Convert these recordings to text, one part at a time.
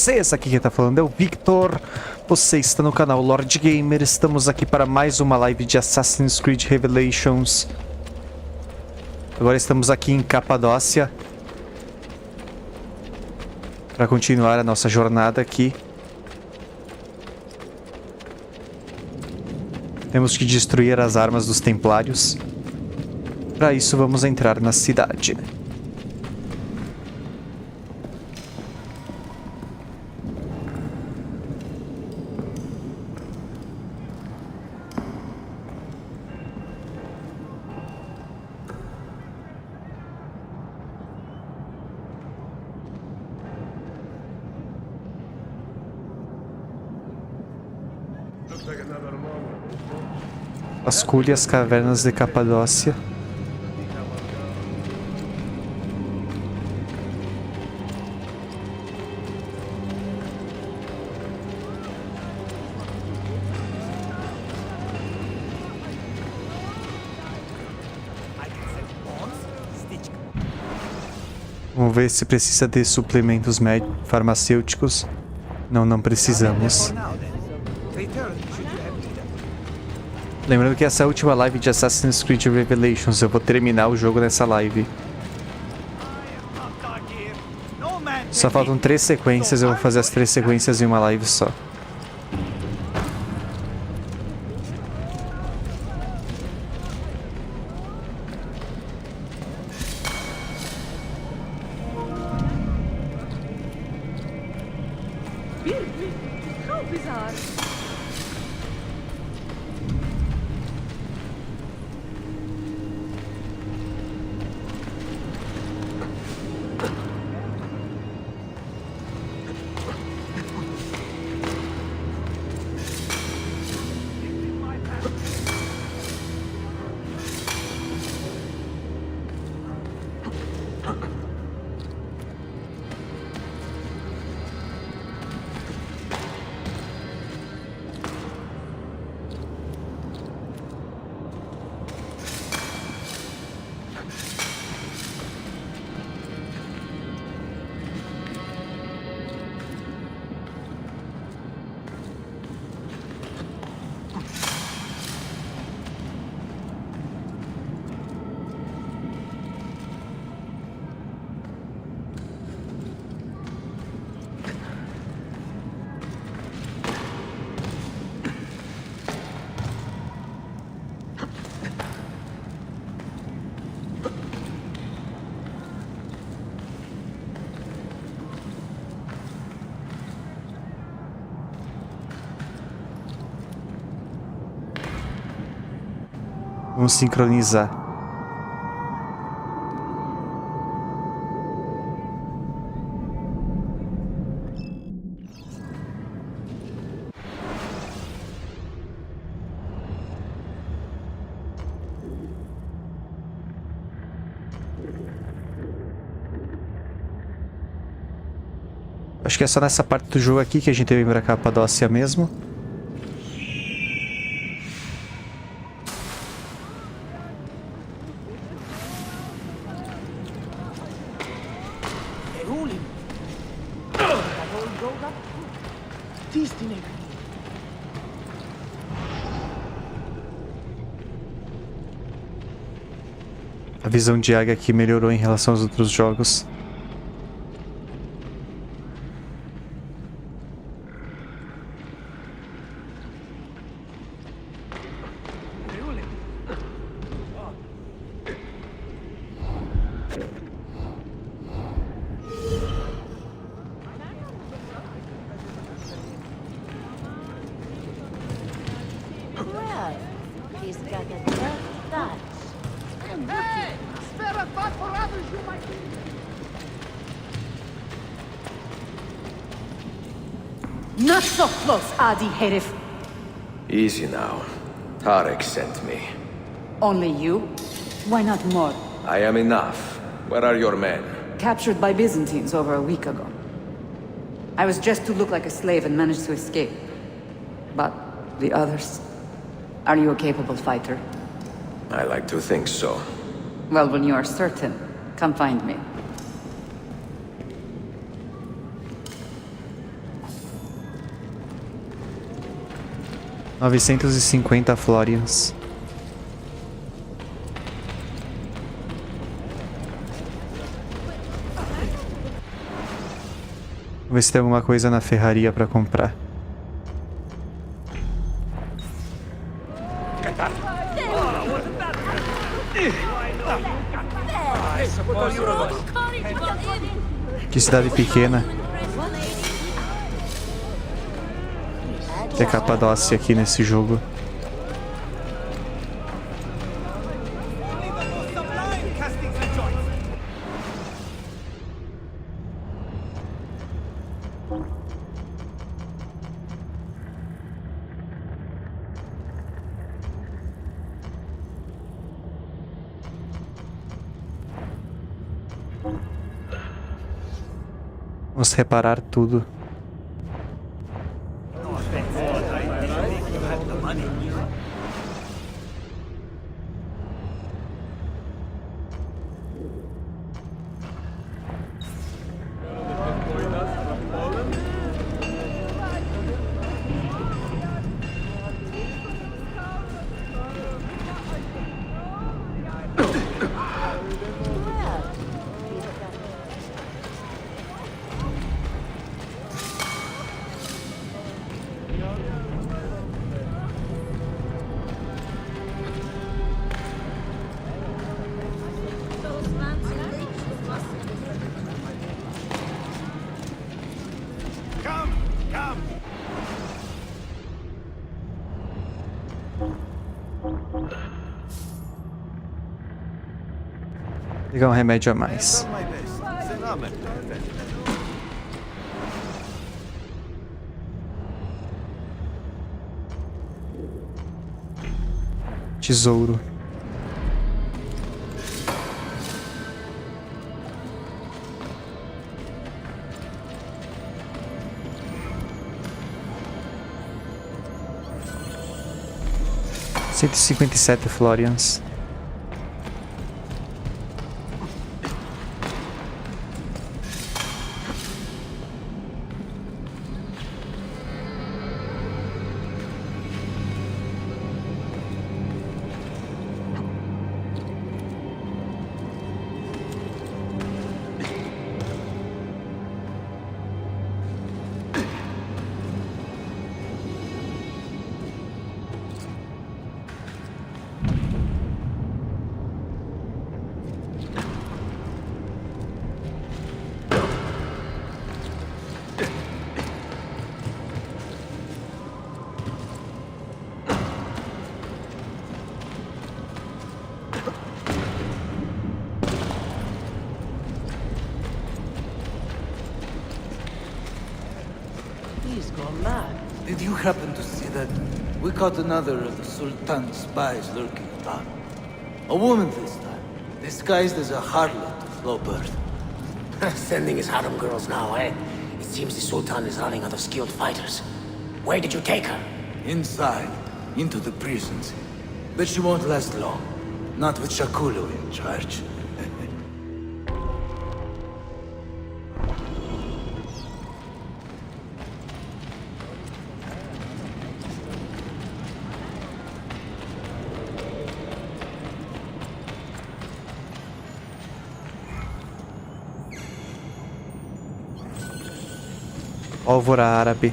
vocês? Aqui quem tá falando é o Victor. Você está no canal Lord Gamer. Estamos aqui para mais uma live de Assassin's Creed Revelations. Agora estamos aqui em Capadócia para continuar a nossa jornada aqui. Temos que destruir as armas dos Templários. Para isso vamos entrar na cidade. Vasculhe as cavernas de Capadócia. Vamos ver se precisa de suplementos farmacêuticos. Não precisamos. Lembrando que essa é a última live de Assassin's Creed Revelations. Eu vou terminar o jogo nessa live. Só faltam 3 sequências. Eu vou fazer as 3 sequências em uma live só. Vamos sincronizar. Acho que é só nessa parte do jogo aqui que a gente vem pra Capadócia mesmo. A visão de águia aqui melhorou em relação aos outros jogos. Not so close, Adi Herif. Easy now. Tarek sent me. Only you? Why not more? I am enough. Where are your men? Captured by Byzantines over a week ago. I was just to look like a slave and managed to escape. But the others? Are you a capable fighter? I like to think so. Well, when you are certain, come find me. 950 florians. Vamos ver se tem alguma coisa na ferraria pra comprar. Que cidade pequena. Tem Capadócia aqui nesse jogo. Vamos reparar tudo. Pegar um remédio a mais. Tesouro. $157 florians. He's gone mad. Did you happen to see that? We caught another of the Sultan's spies lurking about. A woman this time, disguised as a harlot of low birth. Sending his harem girls now, eh? It seems the Sultan is running out of skilled fighters. Where did you take her? Inside, into the prisons. But she won't last long. Not with Shakulu in charge. Pólvora árabe.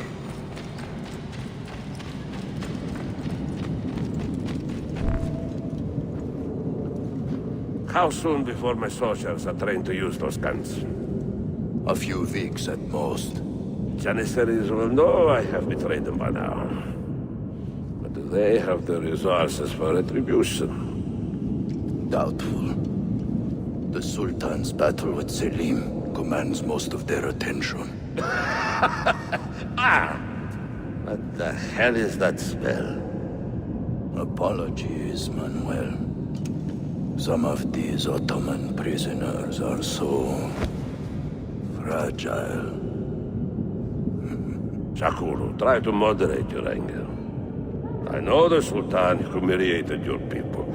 How soon before my soldiers are trained to use those guns? A few weeks at most. Janissaries will know I have betrayed them by now. But do they have the resources for retribution? Doubtful. The Sultan's battle with Selim commands most of their attention. What the hell is that spell? Apologies, Manuel. Some of these Ottoman prisoners are so fragile. Shakuru, try to moderate your anger. I know the Sultan humiliated your people,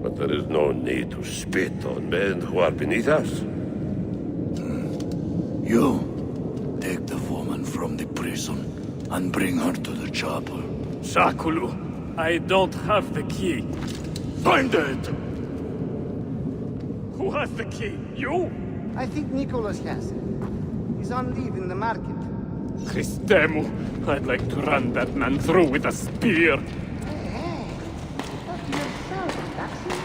but there is no need to spit on men who are beneath us. You, take the woman from the prison and bring her to the chapel. Shakulu, I don't have the key. Find it! Who has the key? You? I think Nicholas has it. He's on leave in the market. Christemu, I'd like to run that man through with a spear. Hey, talk to yourself, Taxi.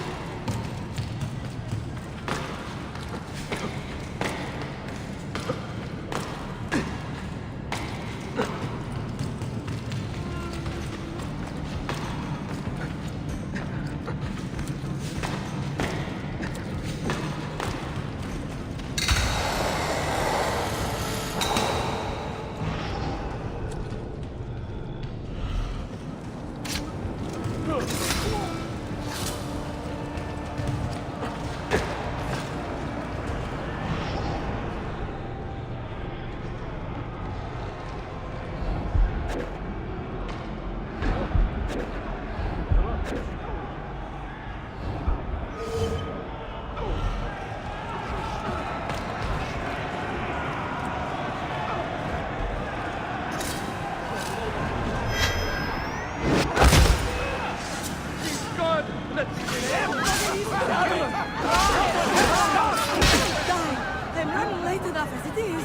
I'm running late enough as it is.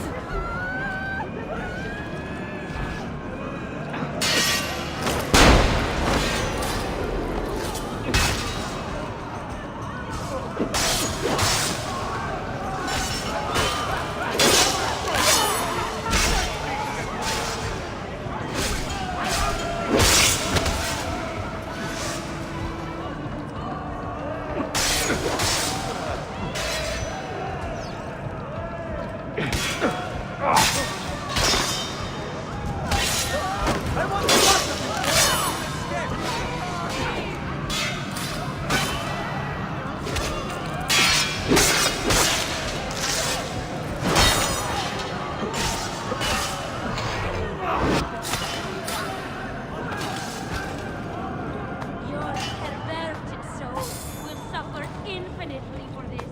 Your perverted soul will suffer infinitely for this.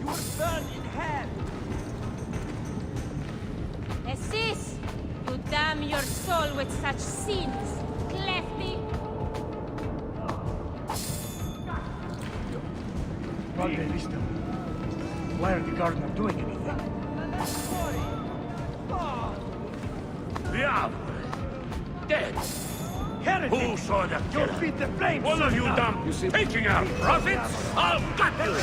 You will burn in hell. Assis, you damn your soul with such sins, Clefty. Padre, listen. Why are the guards not doing anything? Diablo! Dead! Heretic! Who saw the You'll killer? feed the flames! One of you dumb taking our profits? I'll cut you!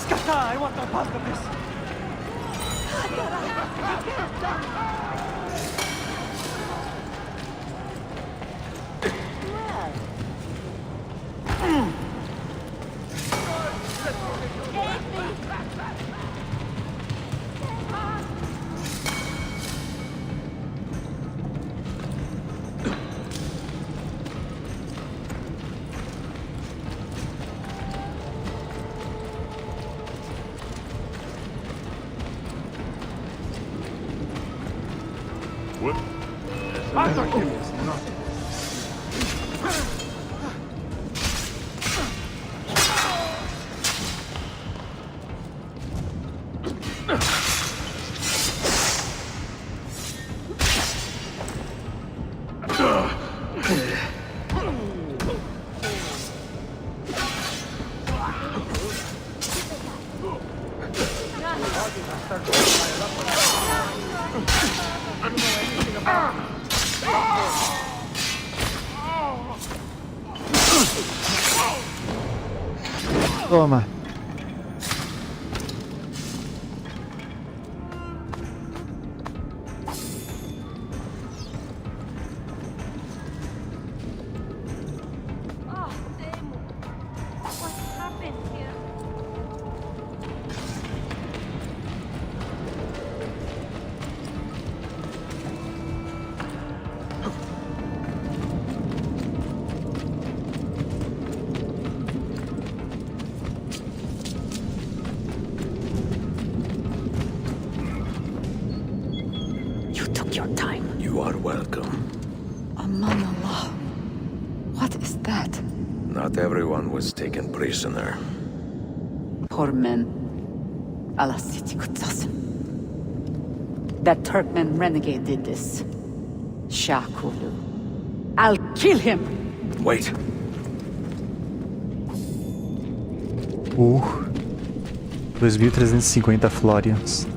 Skata, I want no part of this! After him is nothing. Toma. Oh, Demu. What happened here? You are welcome. Aman Allah. What is that? Not everyone was taken prisoner. Poor men. Allah siti kutsasın. That Turkmen renegade did this. Shakulu. I'll kill him! Wait. 2.350 Florians.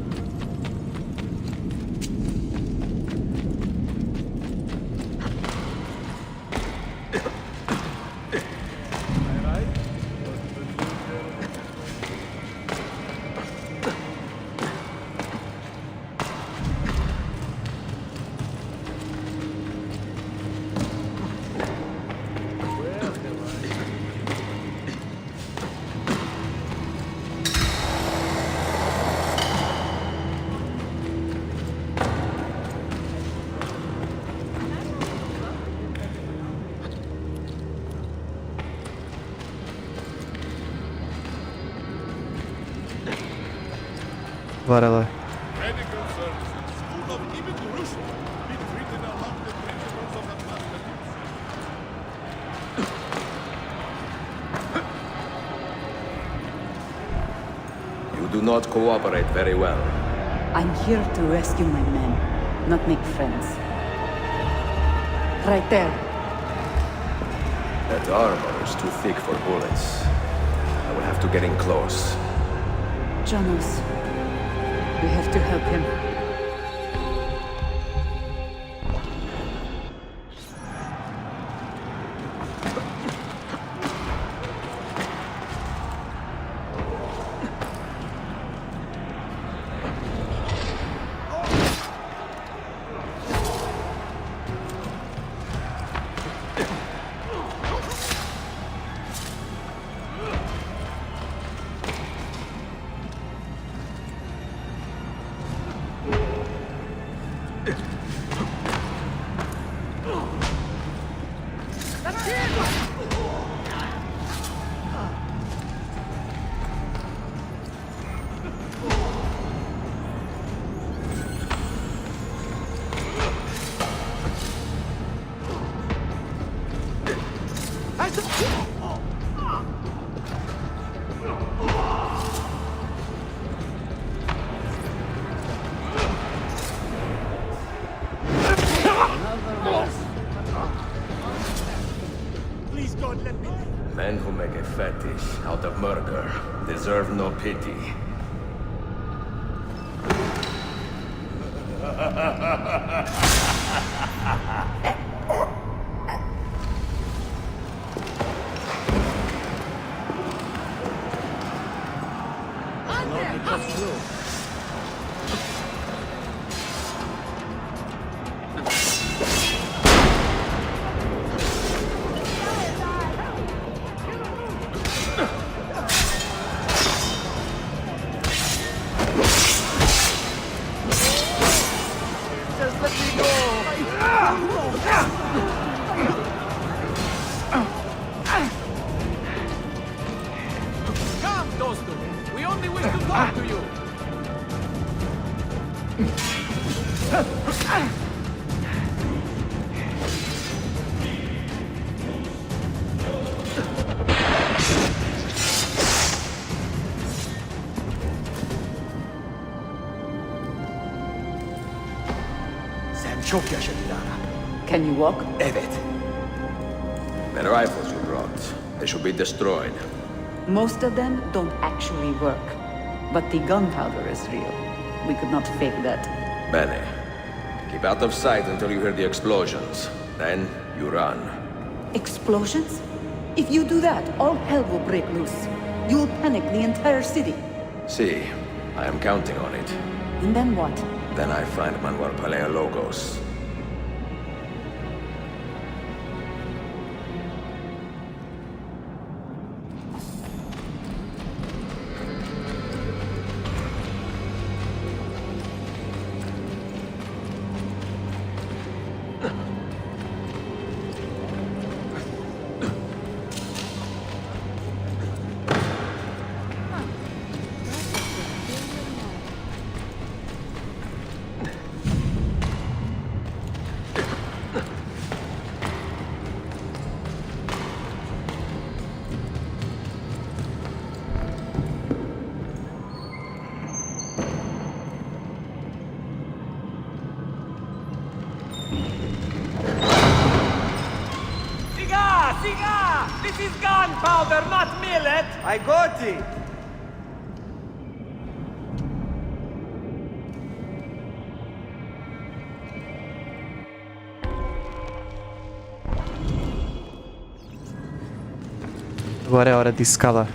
Bora lá. Medical services, school of Ibn Rushd, be treated among the principles of the masterpiece. You do not cooperate very well. I'm here to rescue my men, not make friends. Right there. That armor is too thick for bullets. I will have to get in close. Janos, we have to help him. Please, God, let me live. Men who make a fetish out of murder deserve no pity. Come, Dostum. We only wish to talk to you. Sen çok yaşadın Lara. Can you walk? Evet. The rifles you brought, they should be destroyed. Most of them don't actually work. But the gunpowder is real. We could not fake that. Bene. Keep out of sight until you hear the explosions. Then you run. Explosions? If you do that, all hell will break loose. You will panic the entire city. See, I am counting on it. And then what? Then I find Manuel Paleologos. is gunpowder, not millet! I got it! Agora é hora de escalar.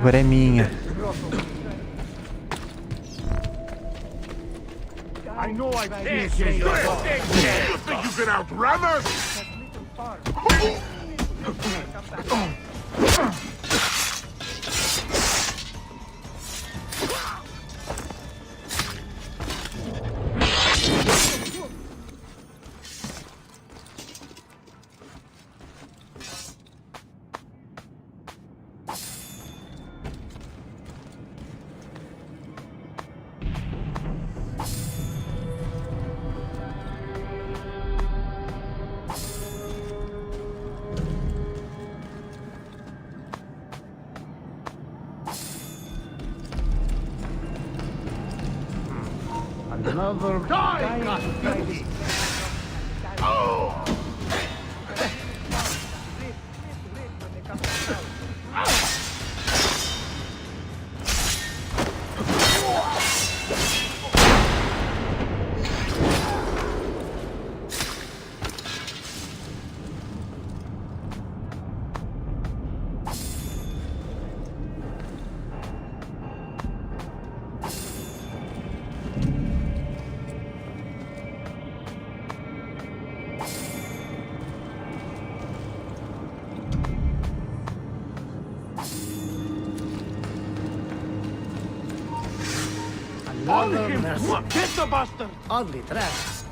Agora é minha. I know I can't get you. You think you can outrun us? Another die! Oh! Get the bastard! Ugly trash.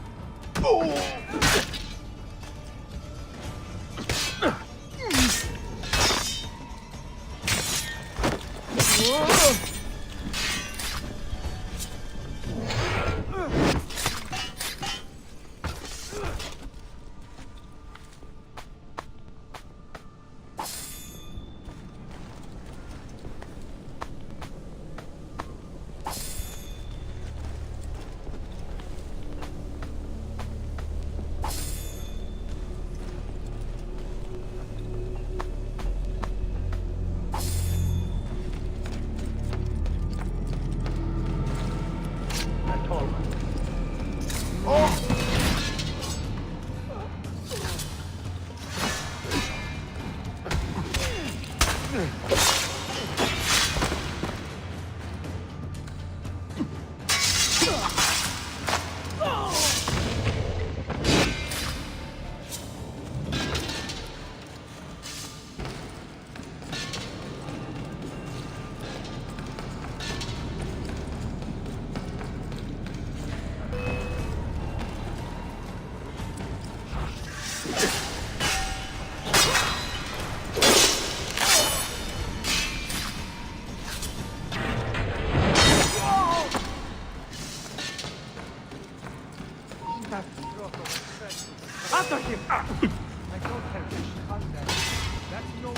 After him! I don't have this contact. That's no...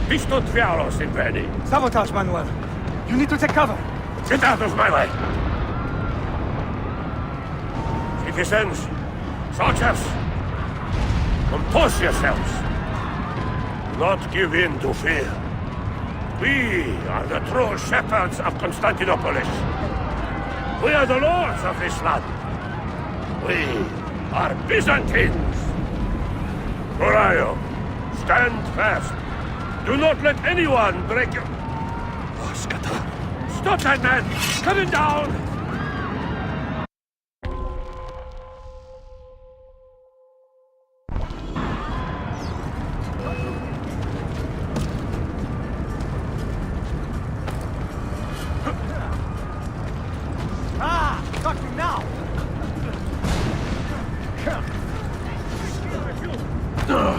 Pistol Fiaros in Veni. Sabotage, Manuel. You need to take cover. Get out of my way! Citizens, soldiers, compose yourselves. Do not give in to fear. We are the true shepherds of Constantinopolis. We are the lords of this land. We are Byzantines. Corayo, stand fast. Do not let anyone break your... Oh, Skata. Stop that man! Coming down! Got me now.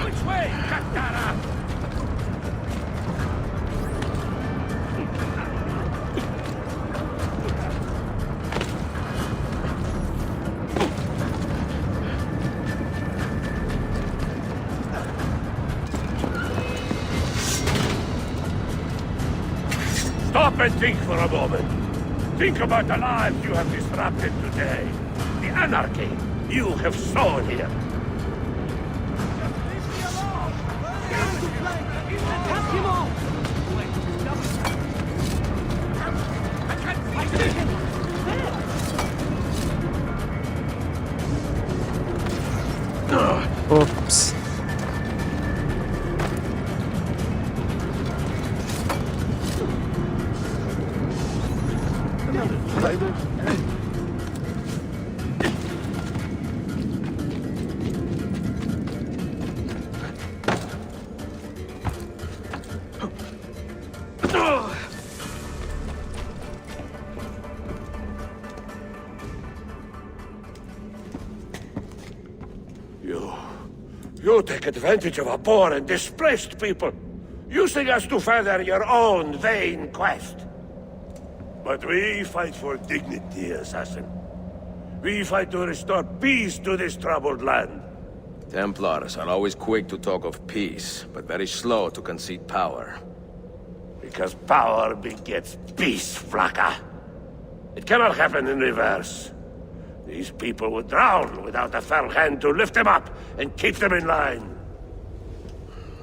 Which way, Katara? Stop and think for a moment. Think about the lives you have disrupted today. The anarchy you have sown here. Oops. You take advantage of our poor and displaced people, using us to further your own vain quest. But we fight for dignity, assassin. We fight to restore peace to this troubled land. Templars are always quick to talk of peace, but very slow to concede power. Because power begets peace, Flaka. It cannot happen in reverse. These people would drown without a firm hand to lift them up and keep them in line.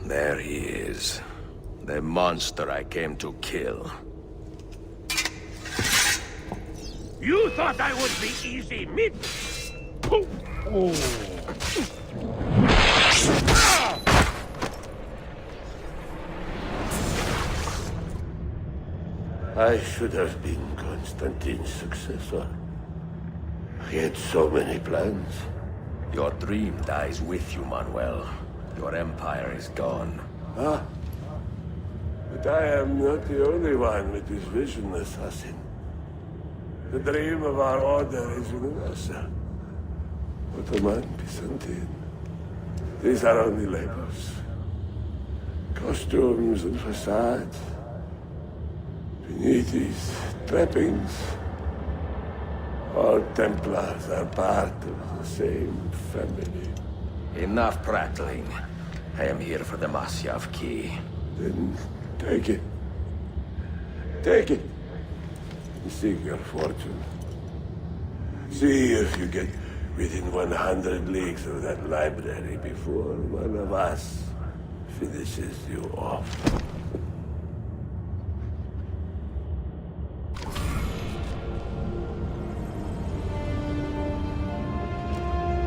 There he is. The monster I came to kill. You thought I would be easy meat? I should have been Constantine's successor. He had so many plans. Your dream dies with you, Manuel. Your empire is gone. Ah. But I am not the only one with this vision, assassin. The dream of our order is universal. Ottoman, Byzantine. These are only labels. Costumes and facades. Beneath these trappings, all Templars are part of the same family. Enough prattling. I am here for the Masyav key. Then take it. Take it. And seek your fortune. See if you get within 100 leagues of that library before one of us finishes you off.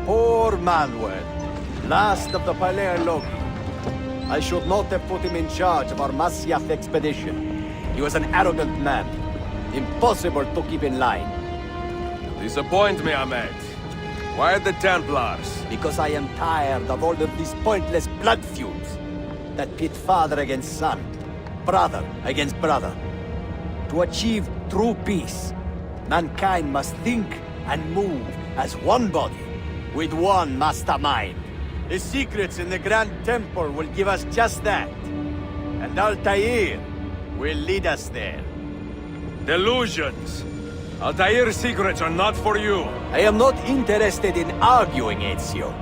Poor Manuel, last of the Palerologi. I should not have put him in charge of our Masyaf expedition. He was an arrogant man. Impossible to keep in line. Disappoint me, Ahmed. Why the Templars? Because I am tired of all of these pointless blood feuds that pit father against son, brother against brother. To achieve true peace, mankind must think and move as one body, with one mastermind. The secrets in the Grand Temple will give us just that. And Altair will lead us there. Delusions! Altair's secrets are not for you. I am not interested in arguing, Ezio.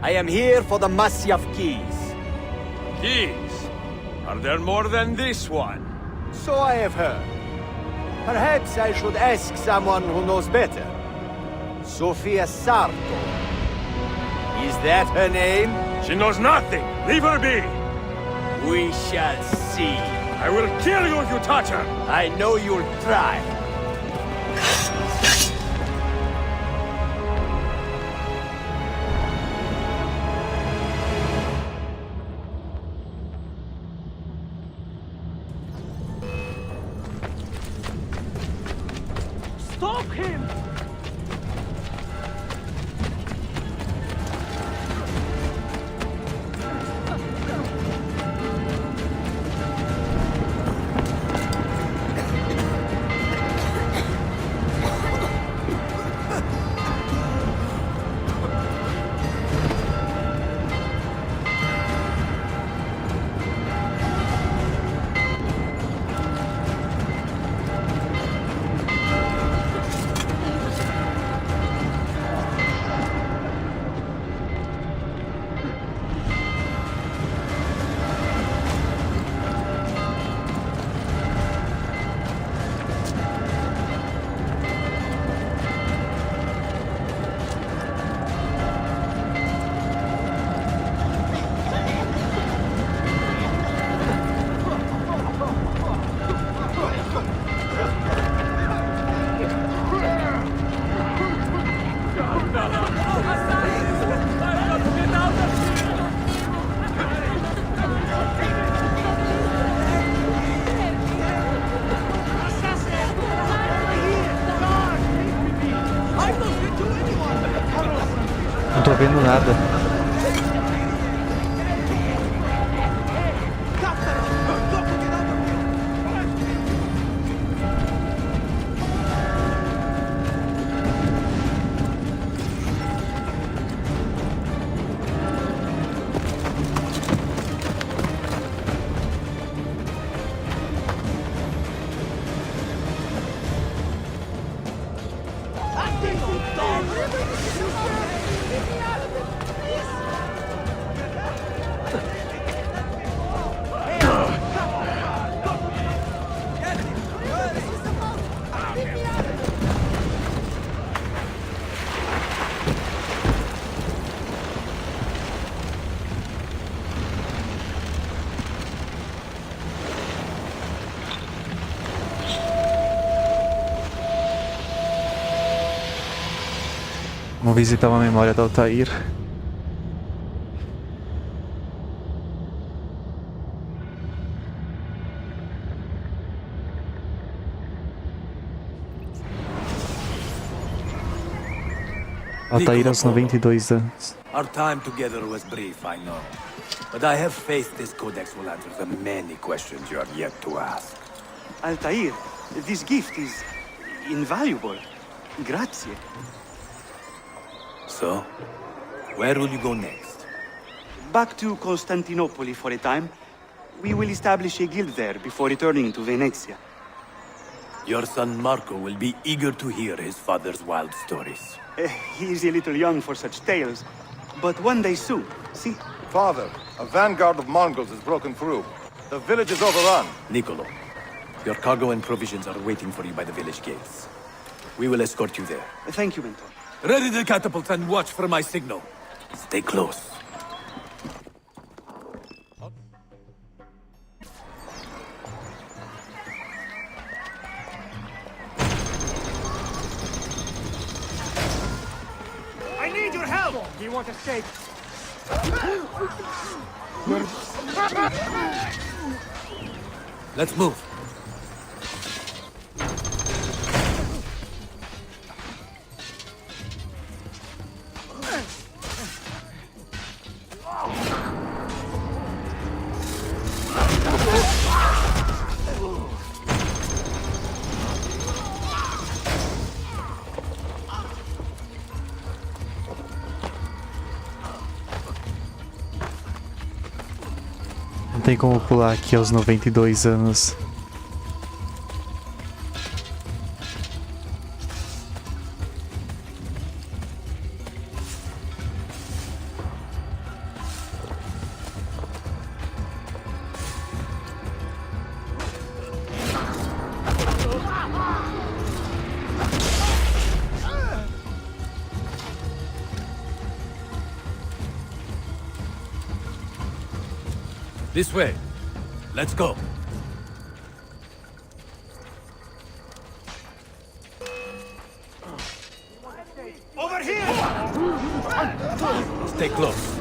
I am here for the Masyaf keys. Keys? Are there more than this one? So I have heard. Perhaps I should ask someone who knows better. Sofia Sarto. Is that her name? She knows nothing! Leave her be! We shall see. I will kill you if you touch her! I know you'll try. Stop him! Não tô vendo nada. Vamos visitar uma memória do Altair. Altair aos 92 anos. Our time together was brief, I know. But I have faith this codex will answer the many questions you have yet to ask. Altair, this gift is invaluable. Grazie. So, where will you go next? Back to Constantinople for a time. We will establish a guild there before returning to Venezia. Your son Marco will be eager to hear his father's wild stories. He is a little young for such tales, but one day soon, see? Father, a vanguard of Mongols has broken through. The village is overrun. Niccolo, your cargo and provisions are waiting for you by the village gates. We will escort you there. Thank you, Mentor. Ready the catapults and watch for my signal. Stay close. I need your help! Do you want to escape? Let's move. Não tem como pular aqui aos 92 anos. This way. Let's go. Over here! Stay close.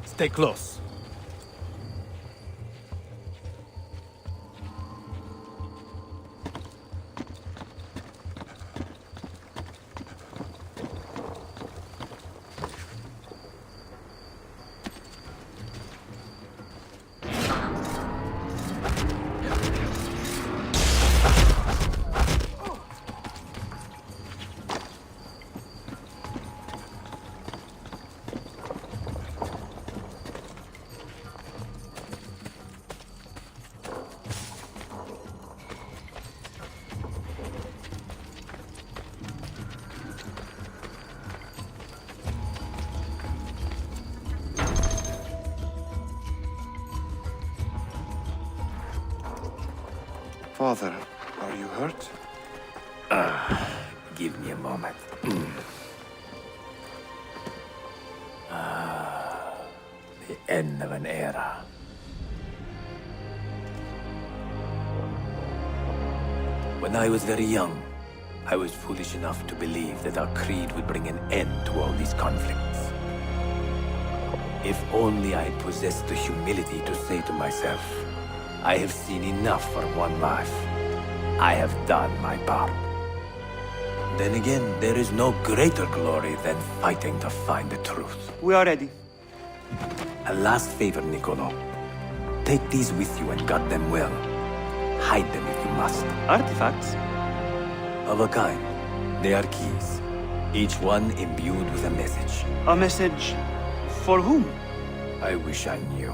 Stay close. Father, are you hurt? Give me a moment. The end of an era. When I was very young, I was foolish enough to believe that our creed would bring an end to all these conflicts. If only I possessed the humility to say to myself, I have seen enough for one life. I have done my part. Then again, there is no greater glory than fighting to find the truth. We are ready. A last favor, Niccolo. Take these with you and guard them well. Hide them if you must. Artifacts? Of a kind. They are keys. Each one imbued with a message. A message for whom? I wish I knew.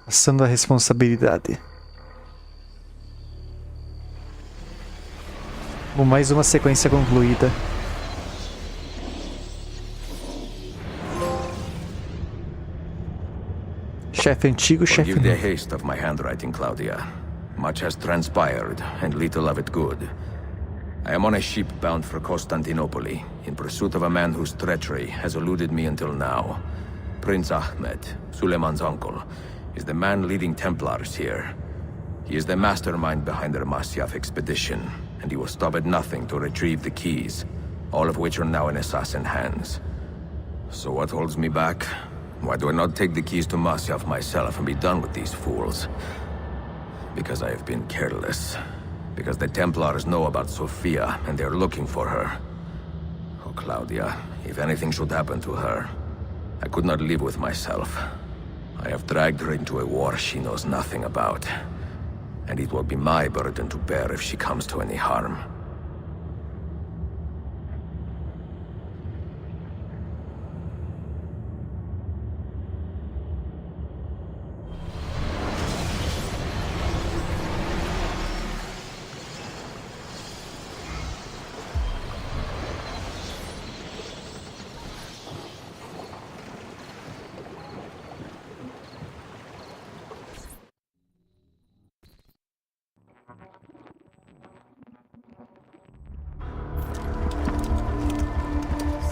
Passando a responsabilidade. Bom, mais uma sequência concluída. Chefe antigo, chefe Forgive the novo. haste of my handwriting, Claudia. Much has transpired, and little of it good. I am on a ship bound for Constantinople, in pursuit of a man whose treachery has eluded me until now. Prince Ahmed, Suleiman's uncle, is the man leading Templars here. He is the mastermind behind their Masyaf expedition, and he will stop at nothing to retrieve the keys, all of which are now in assassin hands. So what holds me back? Why do I not take the keys to Masyaf myself and be done with these fools? Because I have been careless. Because the Templars know about Sophia, and they're looking for her. Oh, Claudia, if anything should happen to her, I could not live with myself. I have dragged her into a war she knows nothing about. And it will be my burden to bear if she comes to any harm.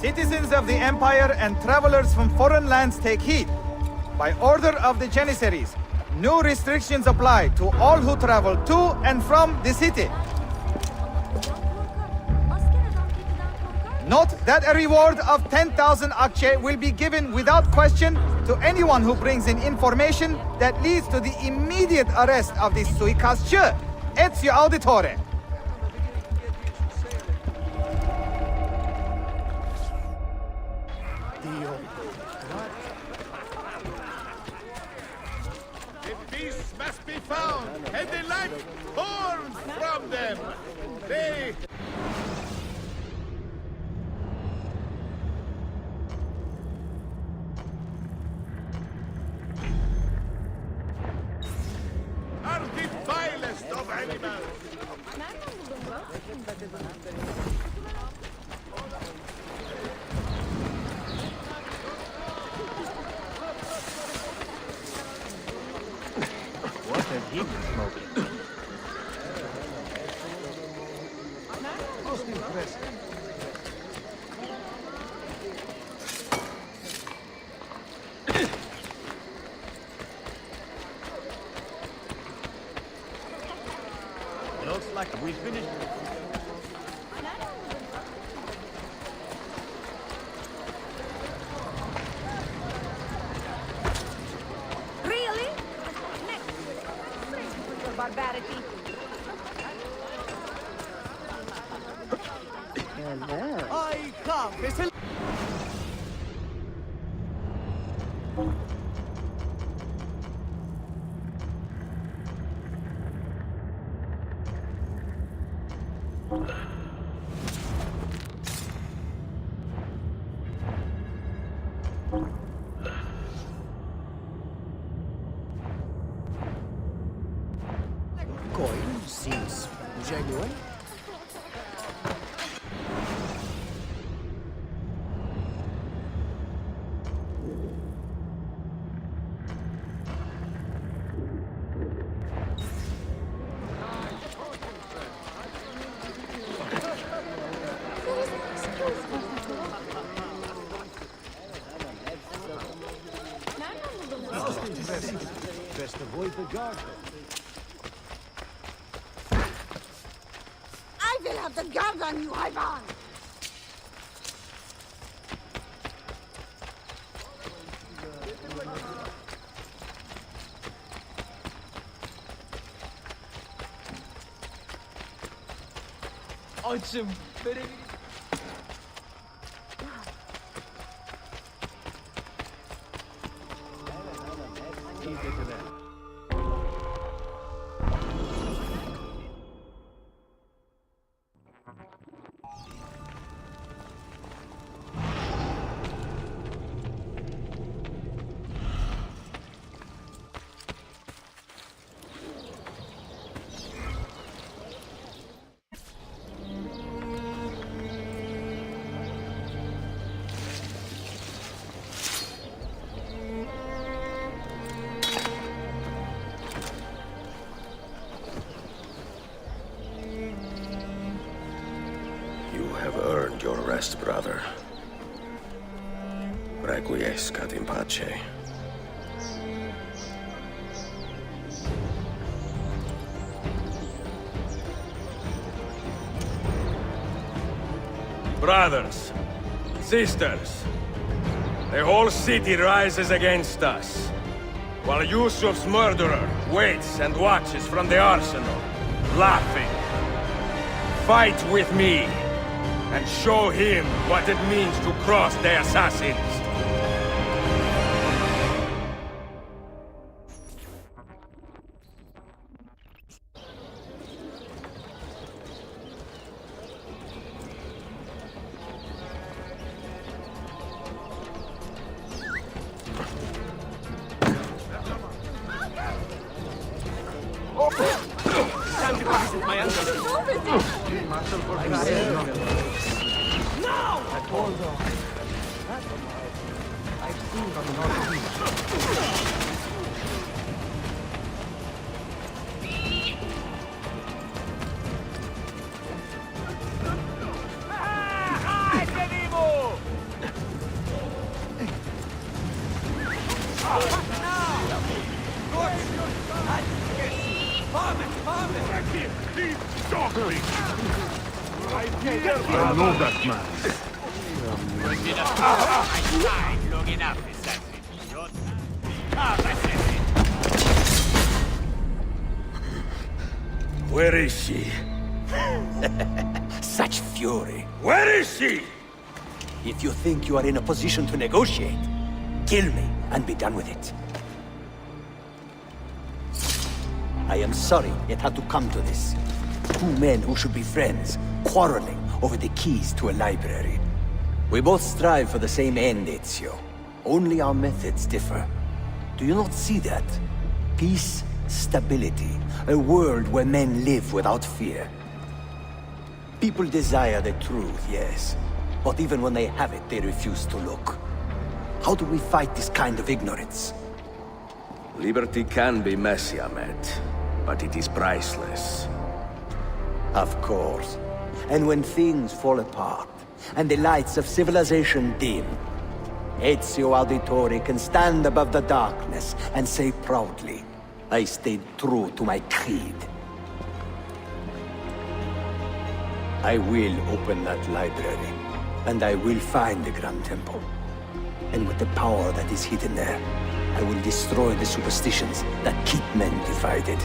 Citizens of the Empire and travelers from foreign lands take heed. By order of the Janissaries, new restrictions apply to all who travel to and from the city. Note that a reward of 10,000 akçe will be given without question to anyone who brings in information that leads to the immediate arrest of the suikastçı. Ezio Auditore. Peace must be found, and the life torn from them. They... are the vilest of animals. Looks like we finished. Really? Next. With your barbarity. I come. It's coin seems genuine. Best avoid the guard. I will have the guard on you, Ivan! Açım. Verebilirim. You have earned your rest, brother. Requiescat in pace. Brothers, sisters, the whole city rises against us, while Yusuf's murderer waits and watches from the arsenal, laughing. Fight with me, and show him what it means to cross the assassins. I know that man. Where is she? Such fury. Where is she? If you think you are in a position to negotiate, kill me and be done with it. I am sorry it had to come to this. Two men who should be friends, quarreling over the keys to a library. We both strive for the same end, Ezio. Only our methods differ. Do you not see that? Peace, stability, a world where men live without fear. People desire the truth, yes. But even when they have it, they refuse to look. How do we fight this kind of ignorance? Liberty can be messy, Ahmed. but it is priceless. Of course. And when things fall apart, and the lights of civilization dim, Ezio Auditore can stand above the darkness and say proudly, I stayed true to my creed. I will open that library, and I will find the Grand Temple. And with the power that is hidden there, I will destroy the superstitions that keep men divided.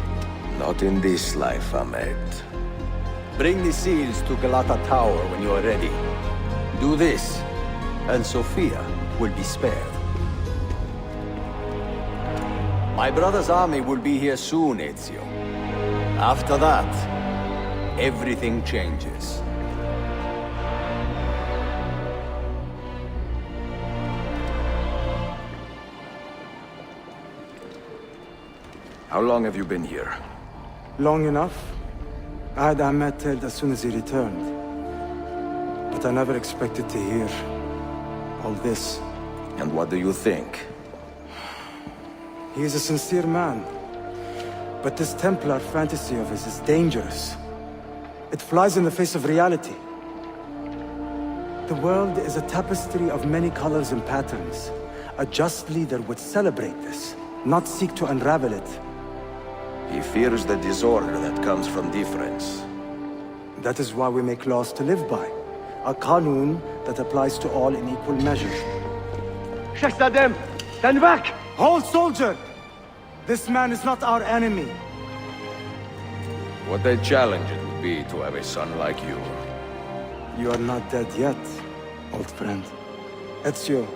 Not in this life, Ahmed. Bring the seals to Galata Tower when you are ready. Do this, and Sophia will be spared. My brother's army will be here soon, Ezio. After that, everything changes. How long have you been here? Long enough. I had Ahmed killed as soon as he returned. But I never expected to hear all this. And what do you think? He is a sincere man. But this Templar fantasy of his is dangerous. It flies in the face of reality. The world is a tapestry of many colors and patterns. A just leader would celebrate this, not seek to unravel it. He fears the disorder that comes from difference. That is why we make laws to live by. A qanun that applies to all in equal measure. Shahzadem, stand back! Hold, soldier! This man is not our enemy. What a challenge it would be to have a son like you. You are not dead yet, old friend. Ezio,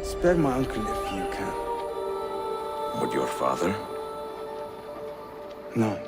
spare my uncle if you can. Would your father? No.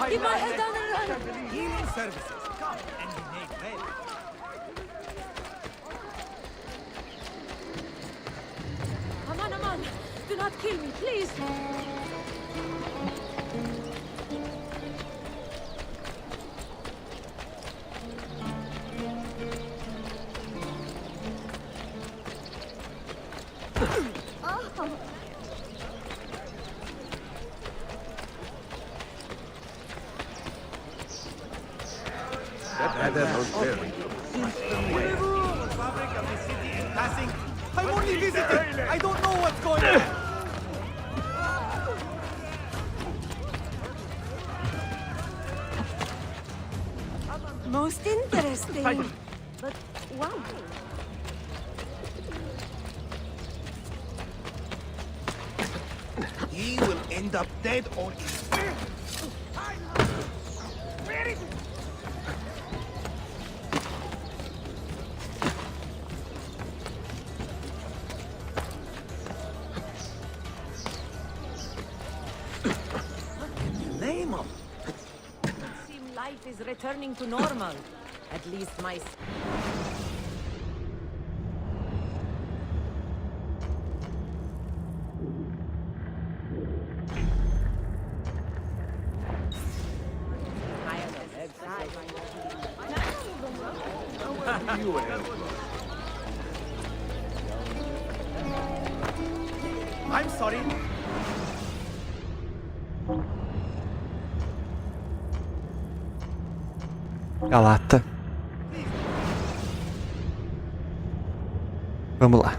Keep my head down and run! Healing services. Come and be made well. Aman! Do not kill me, please! I'm only visiting! I don't know what's going on! Most interesting. But why? He will end up dead or Where is it? Name of. Seem life is returning to normal. At least my. everywhere. I'm sorry. Galata. Vamos lá.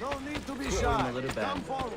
No need to be shy. Come forward.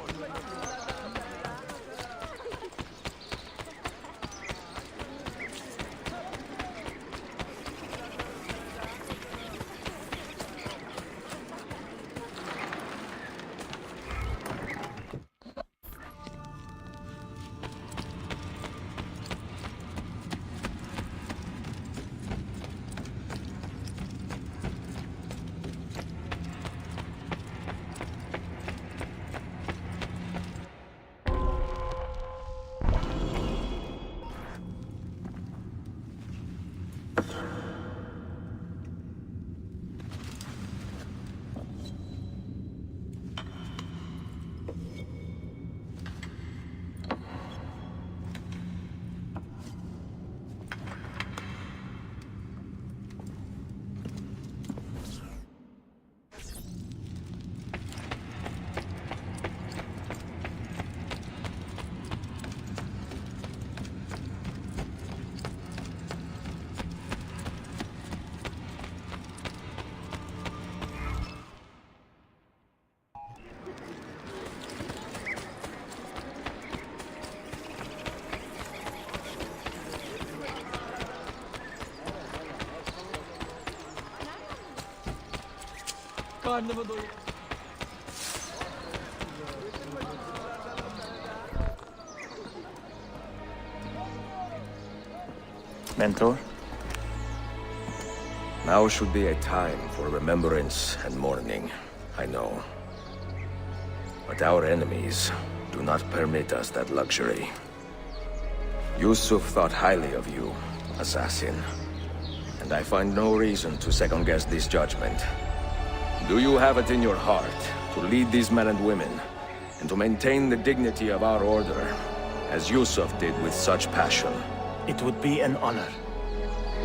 Karnımı doyur. Mentor? Now should be a time for remembrance and mourning, I know. But our enemies do not permit us that luxury. Yusuf thought highly of you, assassin. And I find no reason to second-guess this judgment. Do you have it in your heart to lead these men and women, and to maintain the dignity of our order, as Yusuf did with such passion? It would be an honor.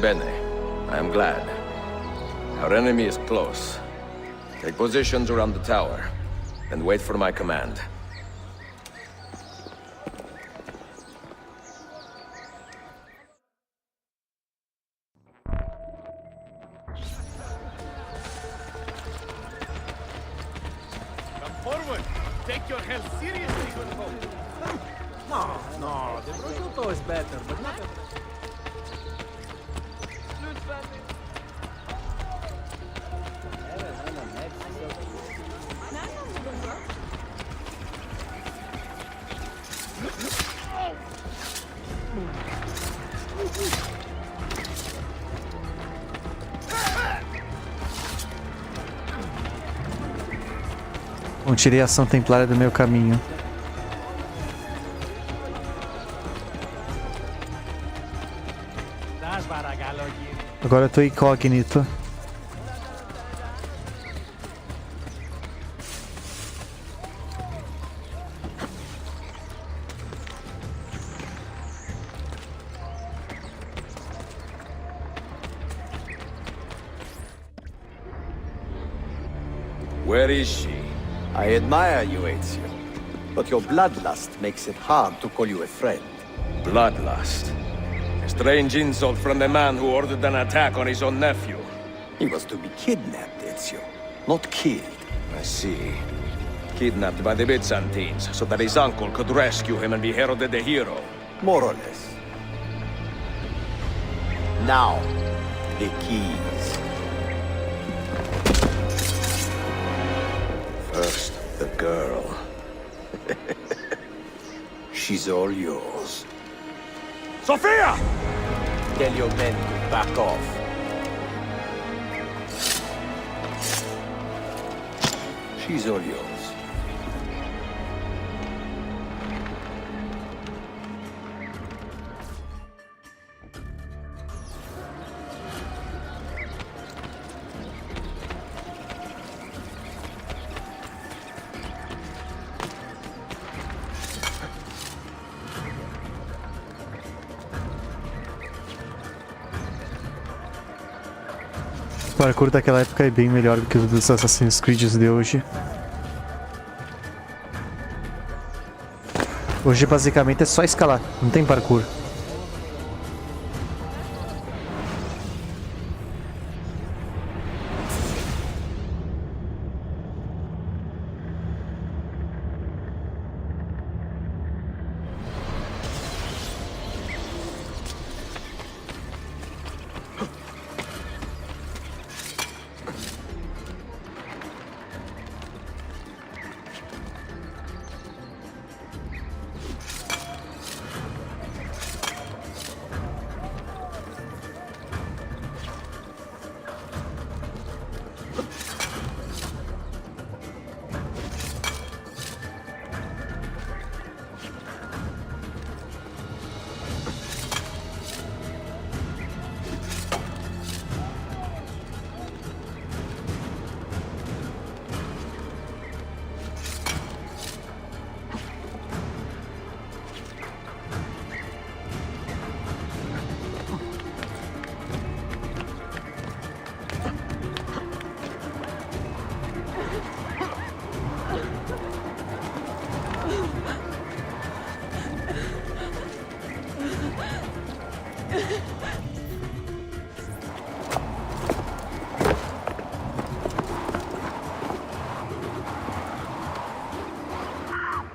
Bene, I am glad. Our enemy is close. Take positions around the tower, and wait for my command. Forward! Take your health seriously, good folk. No, the prosciutto is better, but not... Bom, tirei a ação templária do meu caminho. Agora eu tô incógnito. Where is she? I admire you, Ezio. But your bloodlust makes it hard to call you a friend. Bloodlust. A strange insult from the man who ordered an attack on his own nephew. He was to be kidnapped, Ezio, not killed. I see. Kidnapped by the Byzantines, so that his uncle could rescue him and be heralded a hero. More or less. Now, the keys. First, the girl. She's all yours. Sophia! Tell your men to back off. She's all yours. O parkour daquela época é bem melhor do que o dos Assassin's Creed de hoje. Hoje basicamente é só escalar, não tem parkour.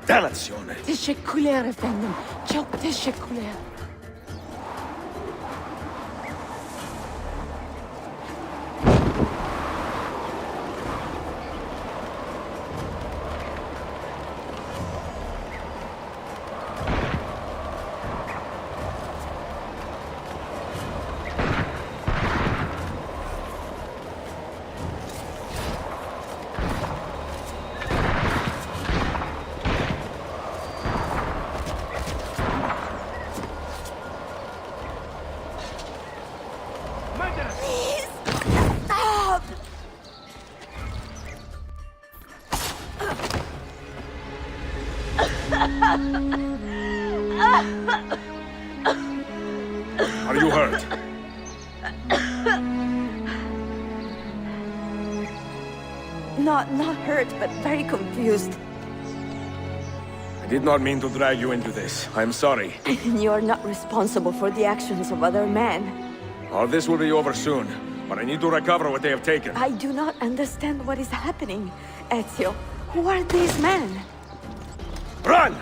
Delazione! teşekkürler efendim. Çok teşekkürler. Are you hurt? Not hurt, but very confused. I did not mean to drag you into this. I'm sorry. You're not responsible for the actions of other men. All this will be over soon, but I need to recover what they have taken. I do not understand what is happening, Ezio. Who are these men? Run!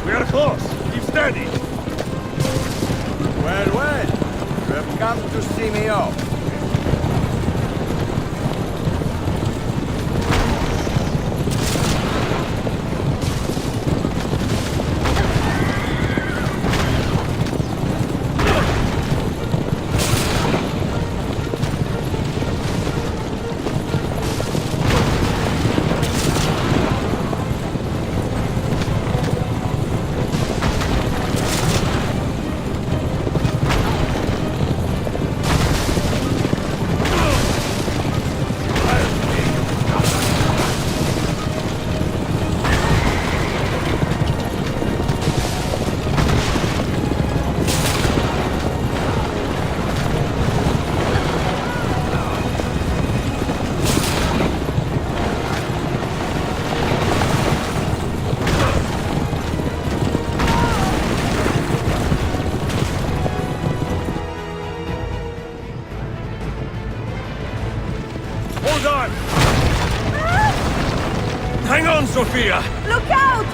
We are close. Keep steady. Well, well. You have come to see me off. on, Sophia! Look out!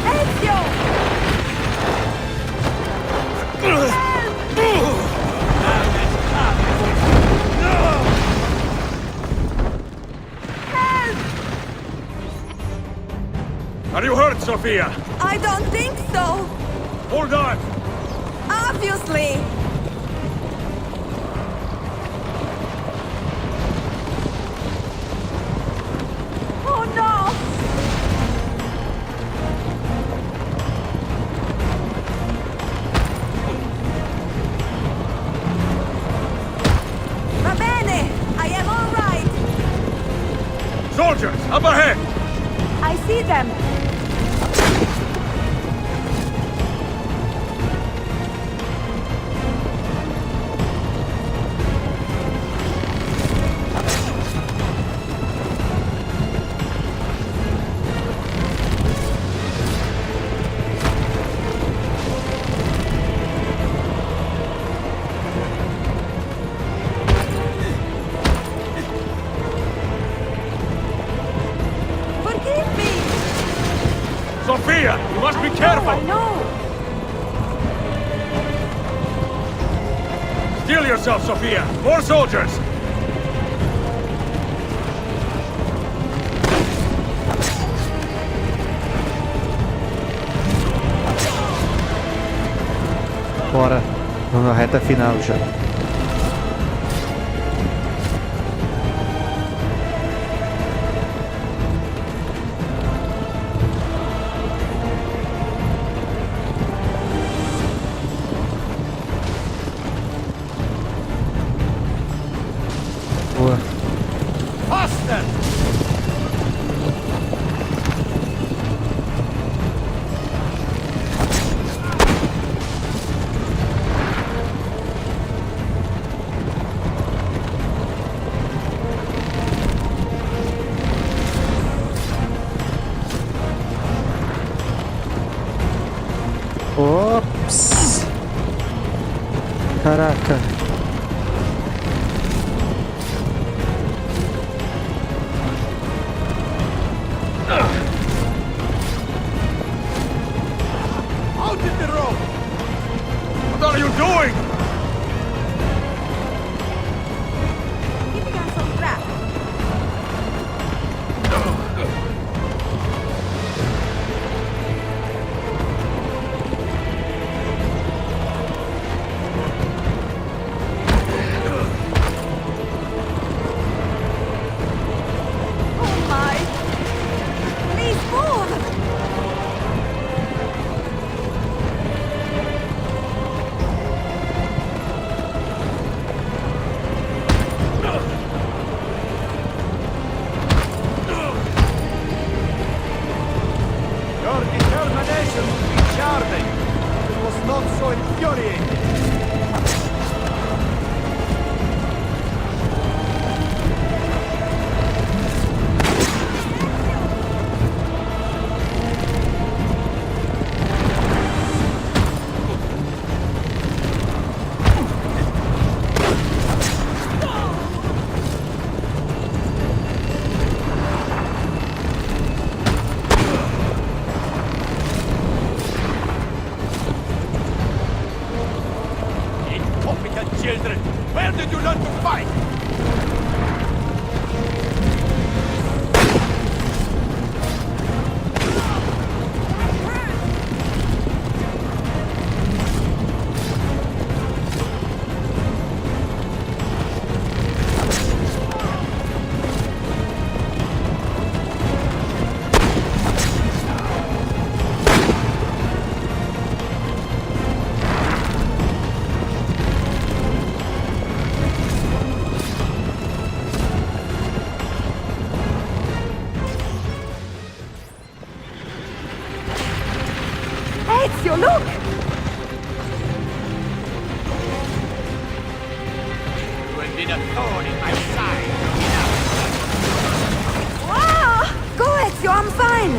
Ezio! Are you hurt, Sophia? I don't think so! Hold on! Obviously! Oh no! Va bene! I am all right! Soldiers, up ahead! I see them! Forgive me! Sophia, you must be careful! I know! Steel yourself, Sophia! More soldiers! Bora. Vamos na reta final já. Boa. Faster! Ops! Caraca. Out in the road! What are you doing? Keeping us on track. Oh my! Please move! Your determination would be charming if it was not so infuriating. Incompetent children! Where did you learn to fight? Ezio, look! You will be the thorn in my side. Ah! Go, Ezio, I'm fine!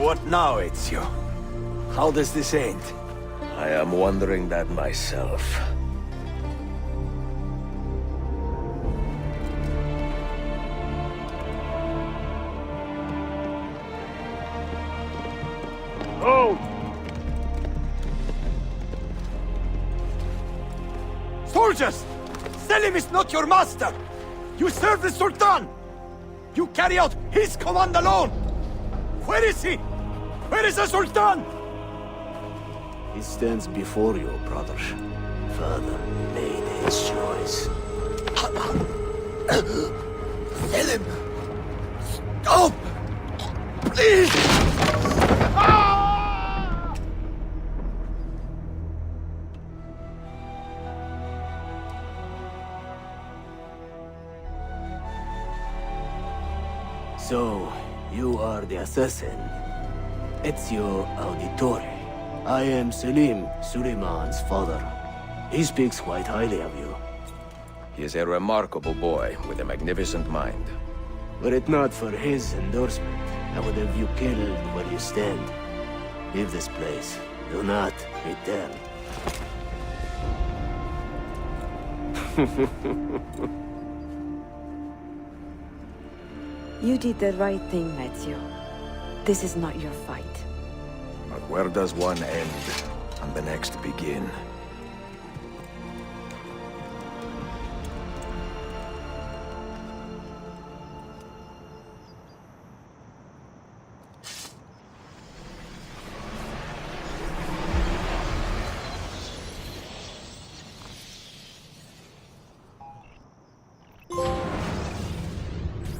What now, Ezio? How does this end? I am wondering that myself. Oh! Soldiers! Selim is not your master! You serve the Sultan! You carry out his command alone! Where is he? Where is the Sultan? He stands before you, brother. Father made his choice. Selim! Stop! Please! So, you are the assassin. Ezio Auditore. I am Selim, Suleiman's father. He speaks quite highly of you. He is a remarkable boy with a magnificent mind. Were it not for his endorsement, I would have you killed where you stand. Leave this place. Do not return. You did the right thing, Ezio. This is not your fight. But where does one end and the next begin?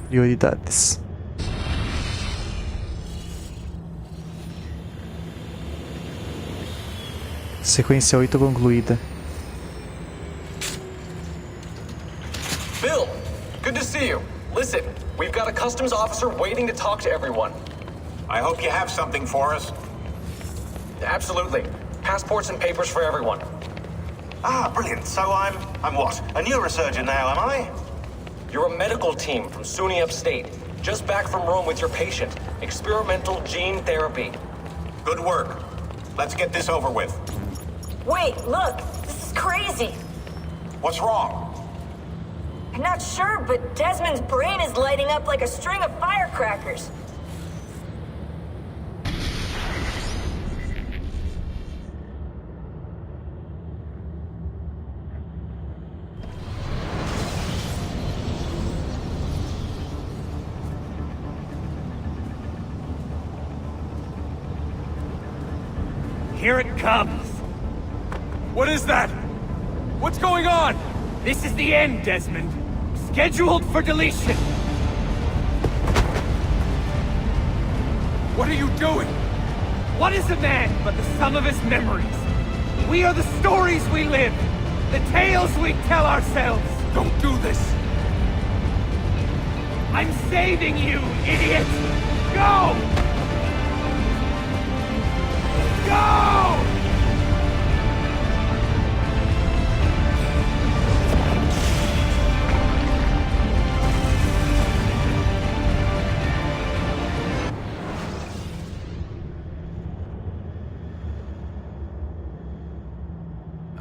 Prioridades. Sequência 8 concluída. Bill, good to see you. Listen, we've got a customs officer waiting to talk to everyone. I hope you have something for us. Absolutely. Passports and papers for everyone. Ah, brilliant. So I'm what? A neurosurgeon now, am I? You're a medical team from SUNY Upstate. Just back from Rome with your patient. Experimental gene therapy. Good work. Let's get this over with. Wait, look! This is crazy! What's wrong? I'm not sure, but Desmond's brain is lighting up like a string of firecrackers. Here it comes! What is that? What's going on? This is the end, Desmond. Scheduled for deletion. What are you doing? What is a man but the sum of his memories? We are the stories we live, the tales we tell ourselves. Don't do this. I'm saving you, idiot! Go! Go!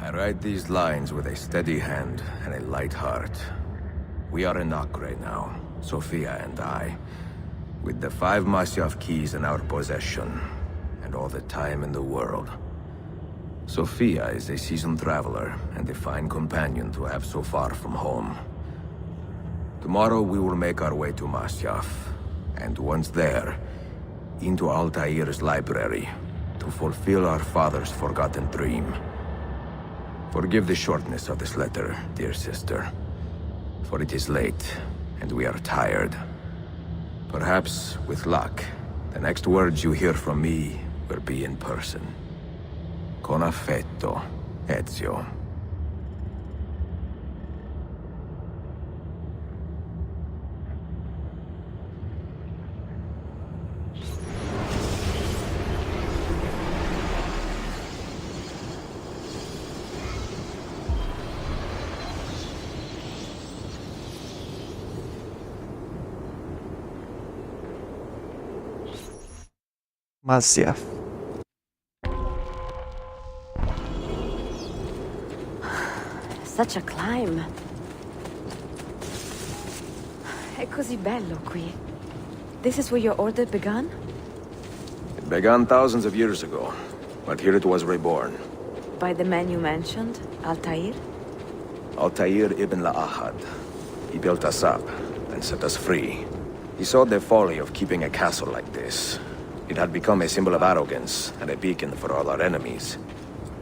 I write these lines with a steady hand and a light heart. We are in Acre now, Sofia and I, with the 5 Masyaf keys in our possession, and all the time in the world. Sofia is a seasoned traveler, and a fine companion to have so far from home. Tomorrow we will make our way to Masyaf, and once there, into Altair's library, to fulfill our father's forgotten dream. Forgive the shortness of this letter, dear sister, for it is late, and we are tired. Perhaps, with luck, the next words you hear from me will be in person. Con affetto, Ezio. Masia. Such a climb. È così bello qui. This is where your order began? It began thousands of years ago, but here it was reborn. By the man you mentioned, Altair? Altair ibn La'ahad. He built us up and set us free. He saw the folly of keeping a castle like this. It had become a symbol of arrogance and a beacon for all our enemies.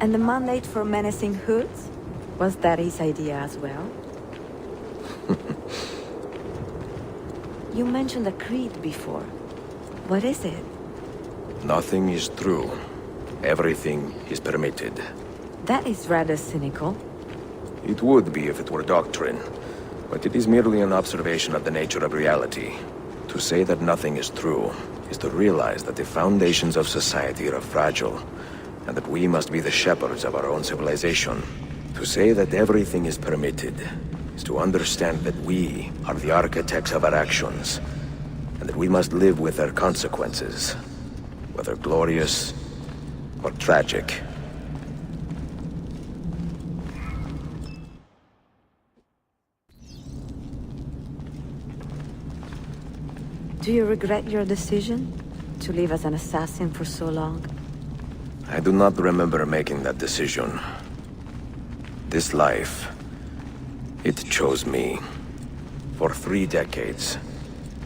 And the mandate for menacing hoods? Was that his idea as well? You mentioned a creed before. What is it? Nothing is true. Everything is permitted. That is rather cynical. It would be if it were doctrine, but it is merely an observation of the nature of reality. To say that nothing is true is to realize that the foundations of society are fragile, and that we must be the shepherds of our own civilization. To say that everything is permitted is to understand that we are the architects of our actions, and that we must live with their consequences, whether glorious or tragic. Do you regret your decision to live as an assassin for so long? I do not remember making that decision. This life, it chose me. For 3 decades,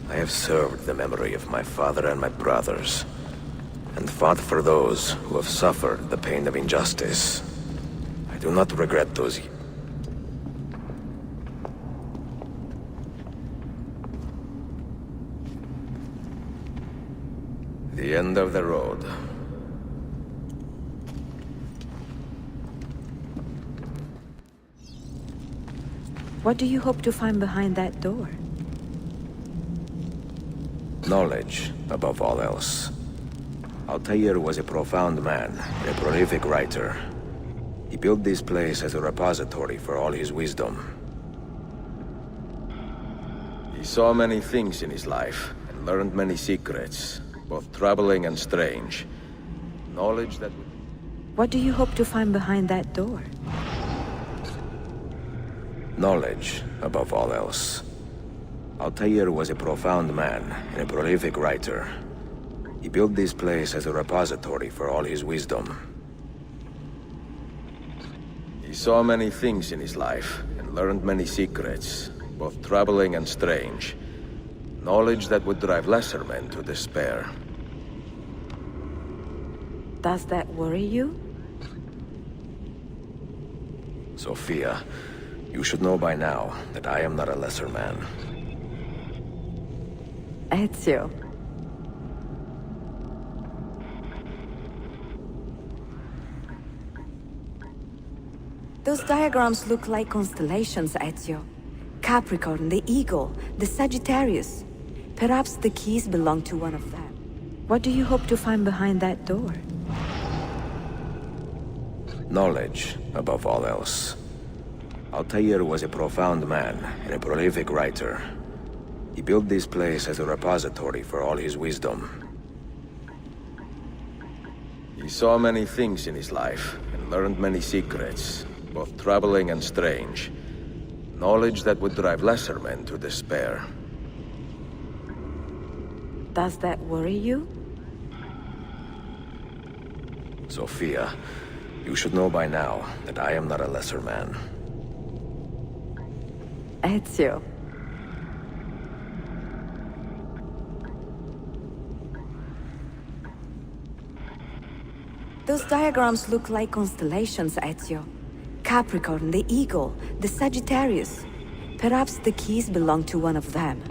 I have served the memory of my father and my brothers, and fought for those who have suffered the pain of injustice. I do not regret those. The end of the road. What do you hope to find behind that door? Knowledge, above all else. Altair was a profound man, a prolific writer. He built this place as a repository for all his wisdom. He saw many things in his life, and learned many secrets, both troubling and strange. Knowledge that... What do you hope to find behind that door? Knowledge, above all else. Altair was a profound man, and a prolific writer. He built this place as a repository for all his wisdom. He saw many things in his life, and learned many secrets, both troubling and strange. Knowledge that would drive lesser men to despair. Does that worry you? Sophia, you should know by now that I am not a lesser man. Ezio. Those diagrams look like constellations, Ezio. Capricorn, the Eagle, the Sagittarius. Perhaps the keys belong to one of them. What do you hope to find behind that door? Knowledge, above all else. Altair was a profound man, and a prolific writer. He built this place as a repository for all his wisdom. He saw many things in his life, and learned many secrets, both troubling and strange. Knowledge that would drive lesser men to despair. Does that worry you? Sophia, you should know by now that I am not a lesser man. Ezio. Those diagrams look like constellations, Ezio. Capricorn, the Eagle, the Sagittarius. Perhaps the keys belong to one of them.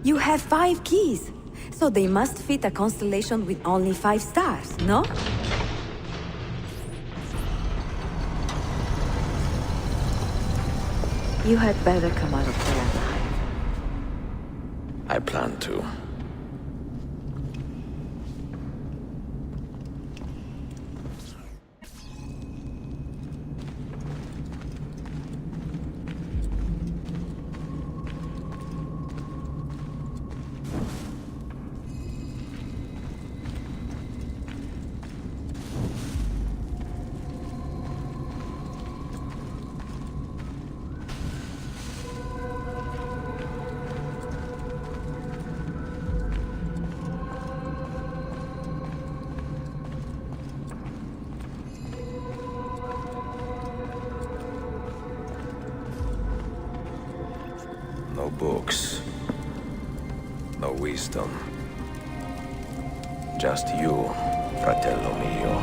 You have 5 keys, so they must fit a constellation with only 5 stars, no? You had better come out of there alive. I plan to. No books. No wisdom. Just you, fratello mio.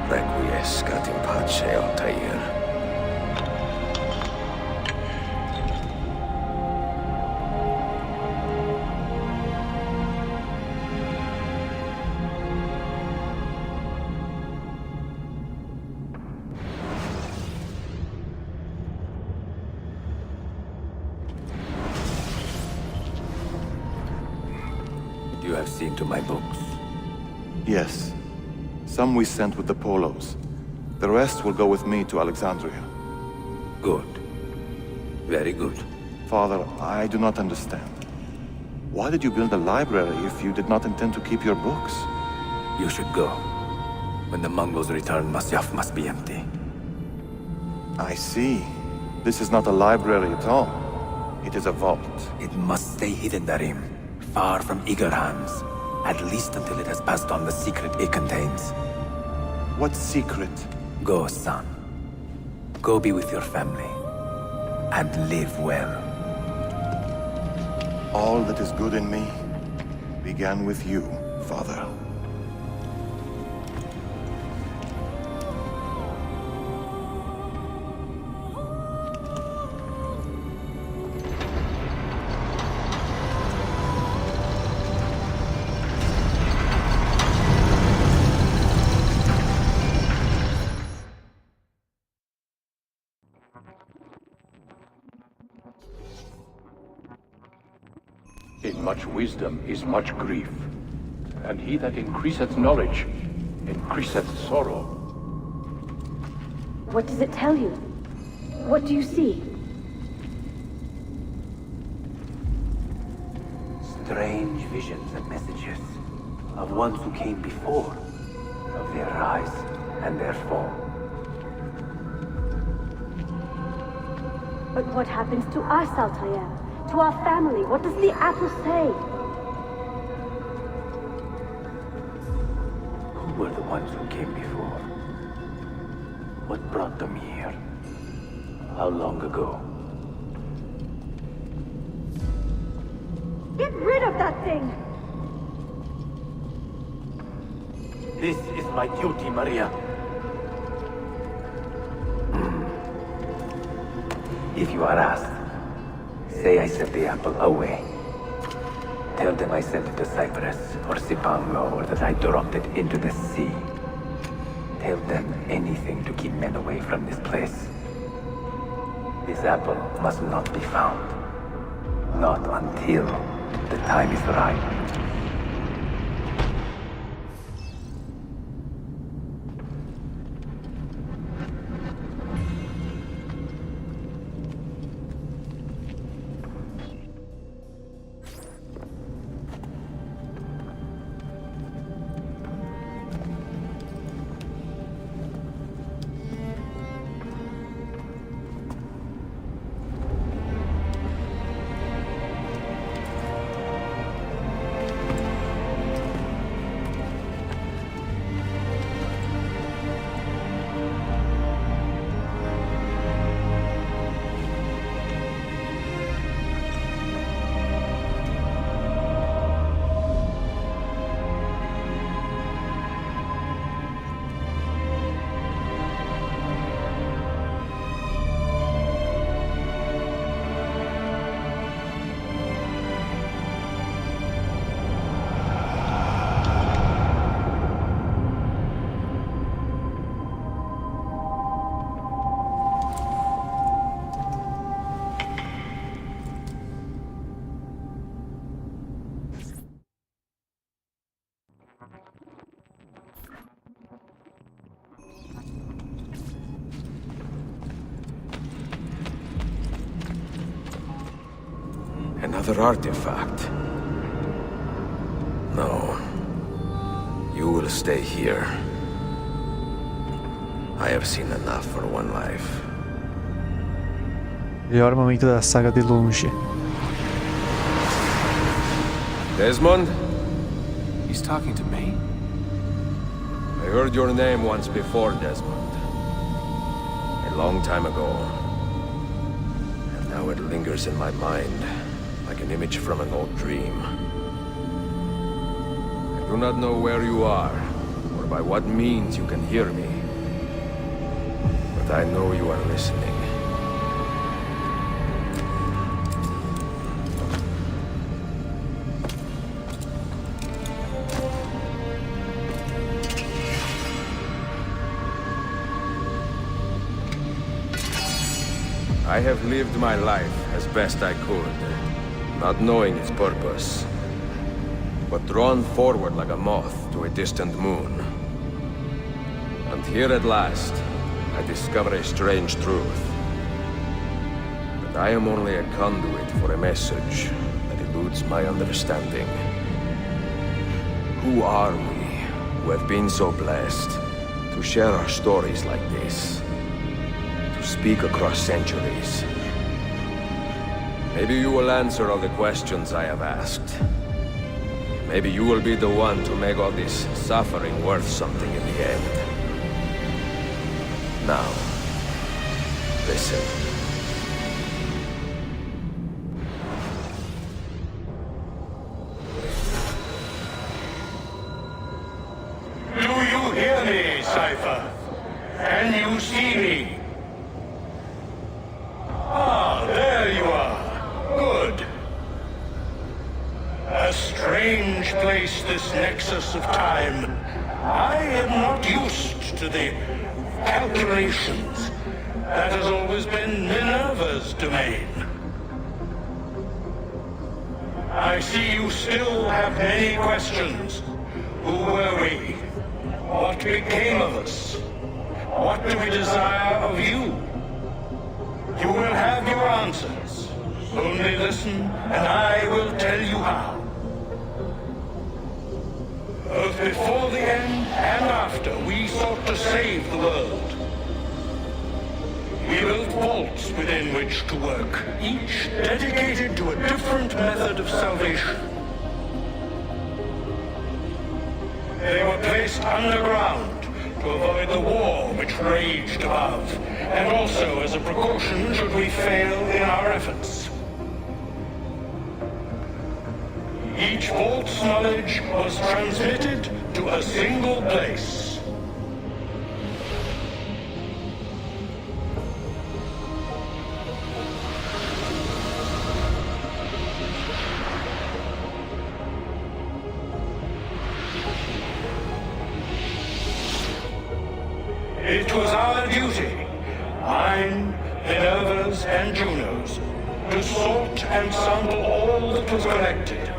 Requiescat in pace, Altair. You have seen to my books. Yes. Some we sent with the Polos. The rest will go with me to Alexandria. Good. Very good. Father, I do not understand. Why did you build a library if you did not intend to keep your books? You should go. When the Mongols return, Masyaf must be empty. I see. This is not a library at all. It is a vault. It must stay hidden, Darim. Far from eager hands. At least until it has passed on the secret it contains. What secret? Go, son. Go be with your family. And live well. All that is good in me began with you, Father. In much wisdom is much grief, and he that increaseth knowledge increaseth sorrow. What does it tell you? What do you see? Strange visions and messages of ones who came before, of their rise and their fall. But what happens to us, Altair? To our family? What does the apple say? Who were the ones who came before? What brought them here? How long ago? Get rid of that thing! This is my duty, Maria. If you are asked, say I sent the apple away. Tell them I sent it to Cyprus or Cipango, or that I dropped it into the sea. Tell them anything to keep men away from this place. This apple must not be found. Not until the time is right. Another artifact. No. You will stay here. I have seen enough for one life. Melhor momento da saga de longe. Desmond? He's talking to me? I heard your name once before, Desmond. A long time ago. And now it lingers in my mind, like an image from an old dream. I do not know where you are, or by what means you can hear me. But I know you are listening. I have lived my life as best I could, not knowing its purpose, but drawn forward like a moth to a distant moon. And here at last, I discover a strange truth. That I am only a conduit for a message that eludes my understanding. Who are we, who have been so blessed, to share our stories like this? Speak across centuries. Maybe you will answer all the questions I have asked. Maybe you will be the one to make all this suffering worth something in the end. Now, listen. Do you hear me, Cypher? Can you see me? Ah, there you are. Good. A strange place, this nexus of time. I am not used to the calculations. That has always been Minerva's domain. I see you still have many questions. Who were we? What became of us? What do we desire of you? You will have your answers. Only listen, and I will tell you how. Both before the end and after, we sought to save the world. We built vaults within which to work, each dedicated to a different method of salvation. They were placed underground to avoid the war which raged above, and also as a precaution should we fail in our efforts. Each vault's knowledge was transmitted to a single place. It was our duty, mine, Minerva's, and Juno's, to sort and sample all that was collected.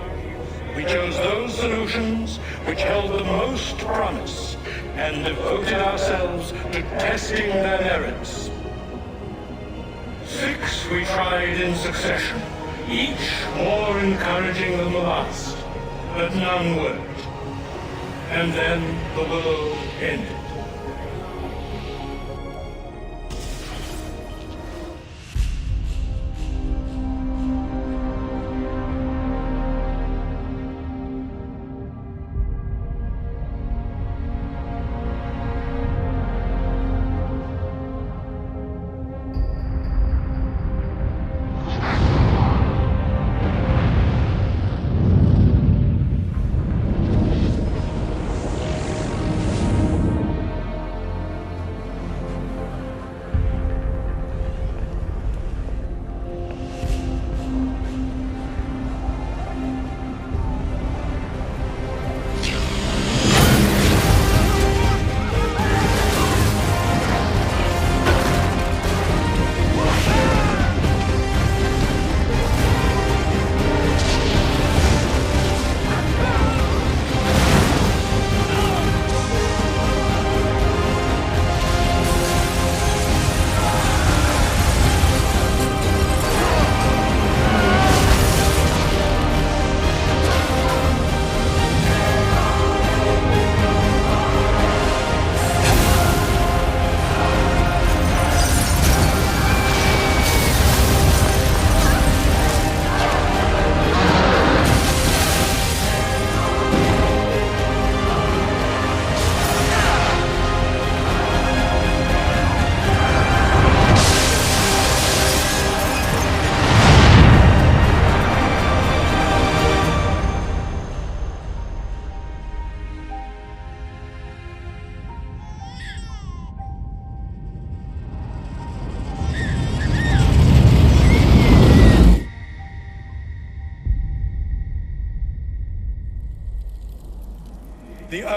We chose those solutions which held the most promise, and devoted ourselves to testing their merits. 6 we tried in succession, each more encouraging than the last, but none worked. And then the world ended.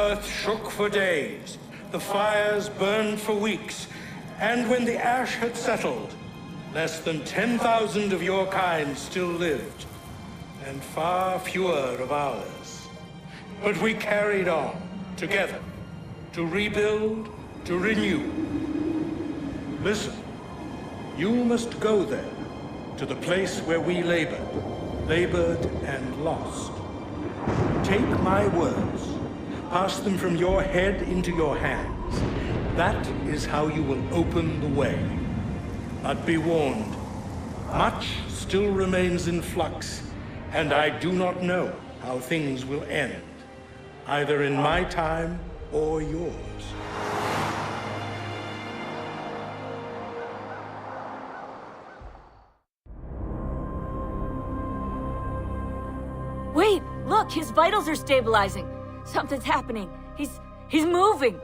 earth shook for days, the fires burned for weeks, and when the ash had settled, less than 10,000 of your kind still lived, and far fewer of ours. But we carried on, together, to rebuild, to renew. Listen, you must go there, to the place where we labored and lost. Take my words, pass them from your head into your hands. That is how you will open the way. But be warned, much still remains in flux, and I do not know how things will end, either in my time or yours. Wait, look, his vitals are stabilizing. Something's happening. He's moving.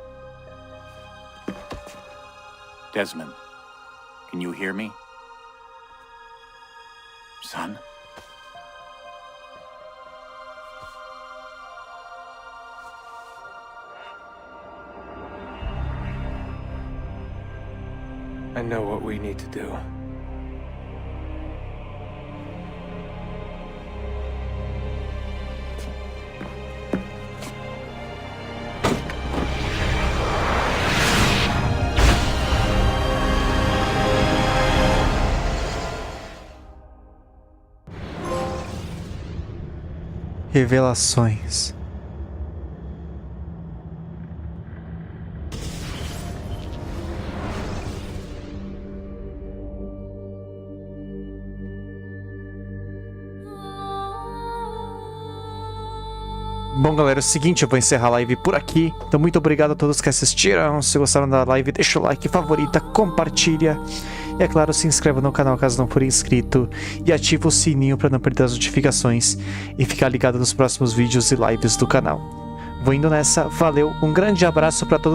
Desmond, can you hear me? Son? I know what we need to do. Revelações. Bom, galera, é o seguinte, eu vou encerrar a live por aqui. Então, muito obrigado a todos que assistiram. Se gostaram da live, deixa o like, favorita, compartilha. E, é claro, se inscreva no canal caso não for inscrito. E ativa o sininho para não perder as notificações e ficar ligado nos próximos vídeos e lives do canal. Vou indo nessa, valeu, um grande abraço para todos.